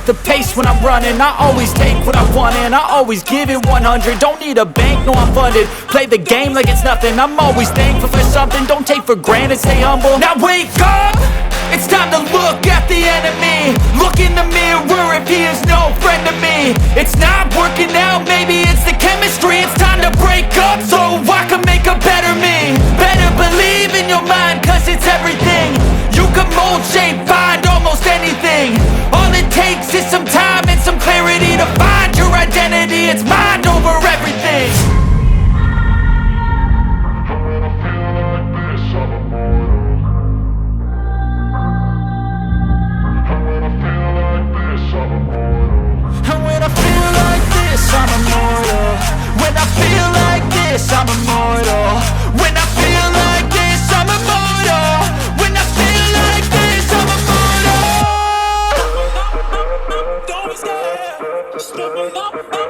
the pace when I'm running. I always take what I want and I always give it 100. Don't need a bank, no I'm funded. Play the game like it's nothing. I'm always thankful for something. Don't take for granted, stay humble. Now wake up, it's time to look at the enemy. Look in the mirror if he is no friend to me. It's not working out, maybe it's the chemistry. It's time to break up so I can make a better me. Better believe in your mind, cause it's everything. You can mold, shape, find almost anything. All it takes is some time and some clarity to find your identity. It's mind over everything. And when I feel like this, I'm immortal. When I feel like this, I'm immortal. When I feel like this, I'm immortal. When I feel like this, I'm immortal. Don't be scared, just step it up.